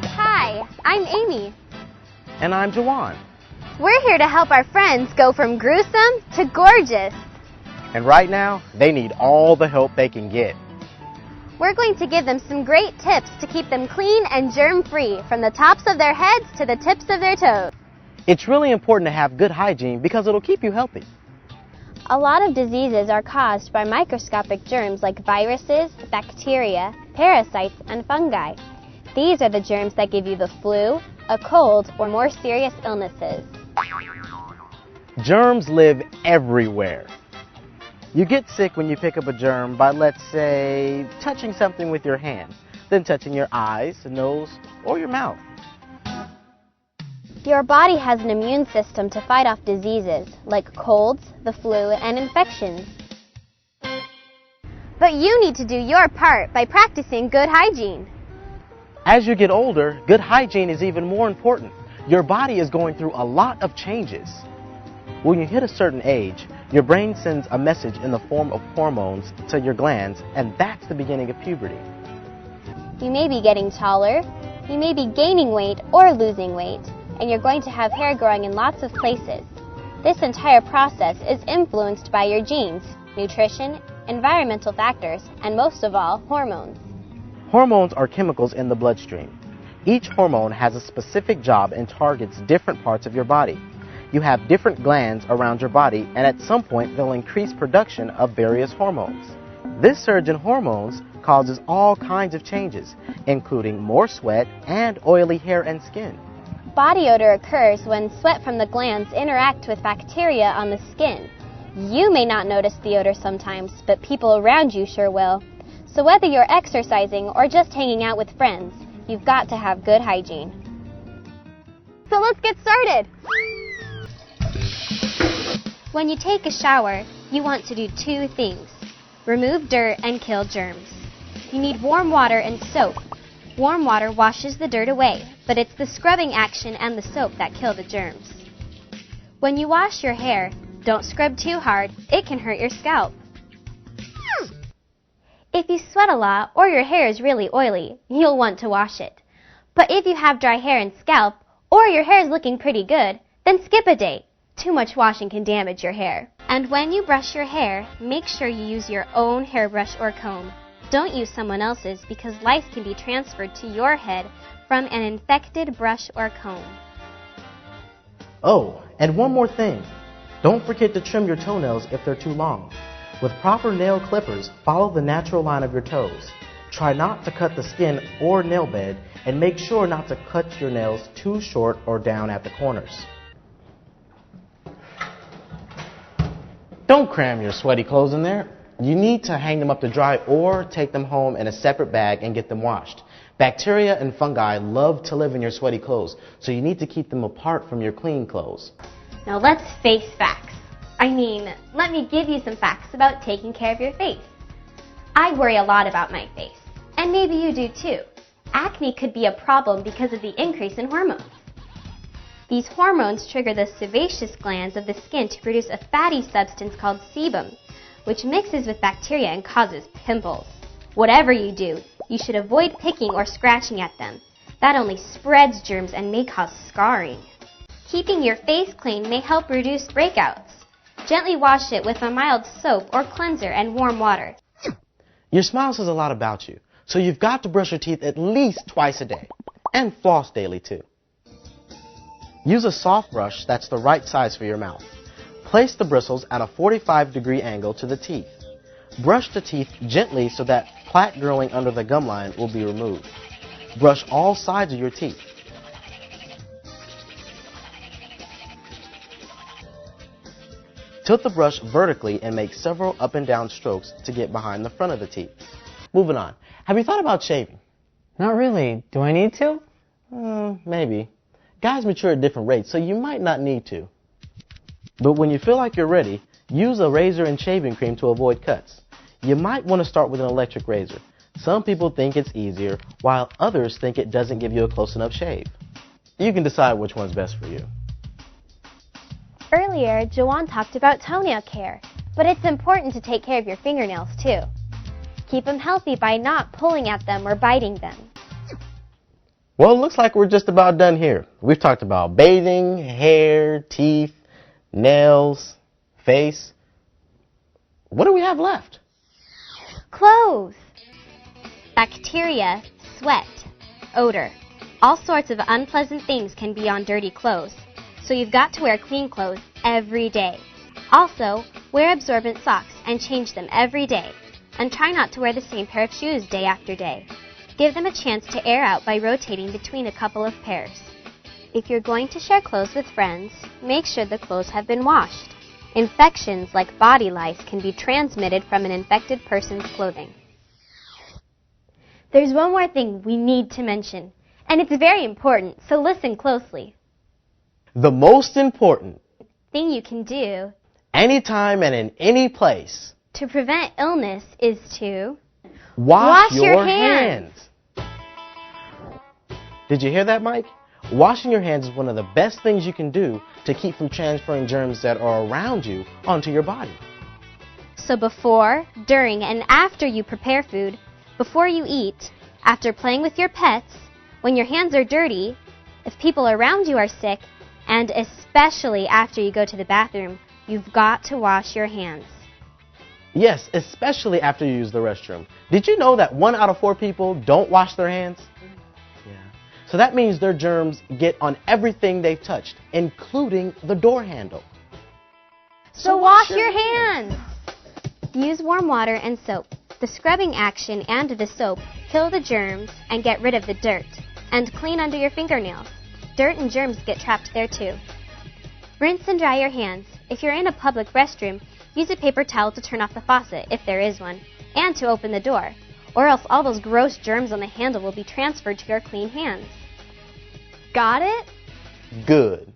Hi, I'm Amy. And I'm Jawan. We're here to help our friends go from gruesome to gorgeous. And right now, they need all the help they can get. We're going to give them some great tips to keep them clean and germ-free from the tops of their heads to the tips of their toes. It's really important to have good hygiene because it'll keep you healthy. A lot of diseases are caused by microscopic germs like viruses, bacteria, parasites, and fungi. These are the germs that give you the flu, a cold, or more serious illnesses. Germs live everywhere. You get sick when you pick up a germ by, let's say, touching something with your hand, then touching your eyes, nose, or your mouth. Your body has an immune system to fight off diseases like colds, the flu, and infections. But you need to do your part by practicing good hygiene. As you get older, good hygiene is even more important. Your body is going through a lot of changes. When you hit a certain age, your brain sends a message in the form of hormones to your glands, and that's the beginning of puberty. You may be getting taller, you may be gaining weight or losing weight, and you're going to have hair growing in lots of places. This entire process is influenced by your genes, nutrition, environmental factors, and most of all, hormones. Hormones are chemicals in the bloodstream. Each hormone has a specific job and targets different parts of your body. You have different glands around your body, and at some point they'll increase production of various hormones. This surge in hormones causes all kinds of changes, including more sweat and oily hair and skin. Body odor occurs when sweat from the glands interact with bacteria on the skin. You may not notice the odor sometimes, but people around you sure will. So whether you're exercising or just hanging out with friends, you've got to have good hygiene. So let's get started! When you take a shower, you want to do two things: remove dirt and kill germs. You need warm water and soap. Warm water washes the dirt away, but it's the scrubbing action and the soap that kill the germs. When you wash your hair, don't scrub too hard, it can hurt your scalp. If you sweat a lot or your hair is really oily, you'll want to wash it. But if you have dry hair and scalp, or your hair is looking pretty good, then skip a day. Too much washing can damage your hair. And when you brush your hair, make sure you use your own hairbrush or comb. Don't use someone else's because lice can be transferred to your head from an infected brush or comb. Oh, and one more thing. Don't forget to trim your toenails if they're too long. With proper nail clippers, follow the natural line of your toes. Try not to cut the skin or nail bed, and make sure not to cut your nails too short or down at the corners. Don't cram your sweaty clothes in there. You need to hang them up to dry or take them home in a separate bag and get them washed. Bacteria and fungi love to live in your sweaty clothes, so you need to keep them apart from your clean clothes. Now let's face facts. Let me give you some facts about taking care of your face. I worry a lot about my face, and maybe you do too. Acne could be a problem because of the increase in hormones. These hormones trigger the sebaceous glands of the skin to produce a fatty substance called sebum, which mixes with bacteria and causes pimples. Whatever you do, you should avoid picking or scratching at them. That only spreads germs and may cause scarring. Keeping your face clean may help reduce breakouts. Gently wash it with a mild soap or cleanser and warm water. Your smile says a lot about you, so you've got to brush your teeth at least twice a day, and floss daily too. Use a soft brush that's the right size for your mouth. Place the bristles at a 45-degree angle to the teeth. Brush the teeth gently so that plaque growing under the gum line will be removed. Brush all sides of your teeth. Tilt the brush vertically and make several up and down strokes to get behind the front of the teeth. Moving on. Have you thought about shaving? Not really. Do I need to? Maybe. Guys mature at different rates, so you might not need to. But when you feel like you're ready, use a razor and shaving cream to avoid cuts. You might want to start with an electric razor. Some people think it's easier, while others think it doesn't give you a close enough shave. You can decide which one's best for you. Earlier, Jawan talked about toenail care. But it's important to take care of your fingernails too. Keep them healthy by not pulling at them or biting them. Well, it looks like we're just about done here. We've talked about bathing, hair, teeth, nails, face. What do we have left? Clothes. Bacteria, sweat, odor. All sorts of unpleasant things can be on dirty clothes, so you've got to wear clean clothes every day. Also, wear absorbent socks and change them every day. And try not to wear the same pair of shoes day after day. Give them a chance to air out by rotating between a couple of pairs. If you're going to share clothes with friends, make sure the clothes have been washed. Infections like body lice can be transmitted from an infected person's clothing. There's one more thing we need to mention, and it's very important, so listen closely. The most important Thing you can do anytime and in any place to prevent illness is to wash your hands. Did you hear that, Mike? Washing your hands is one of the best things you can do to keep from transferring germs that are around you onto your body. So before, during, and after you prepare food, before you eat, after playing with your pets, when your hands are dirty, if people around you are sick, and especially after you go to the bathroom, you've got to wash your hands. Yes, especially after you use the restroom. Did you know that 1 out of 4 people don't wash their hands? Yeah. So that means their germs get on everything they've touched, including the door handle. So wash your hands! Use warm water and soap. The scrubbing action and the soap kill the germs and get rid of the dirt. And clean under your fingernails. Dirt and germs get trapped there too. Rinse and dry your hands. If you're in a public restroom, use a paper towel to turn off the faucet, if there is one, and to open the door, or else all those gross germs on the handle will be transferred to your clean hands. Got it? Good.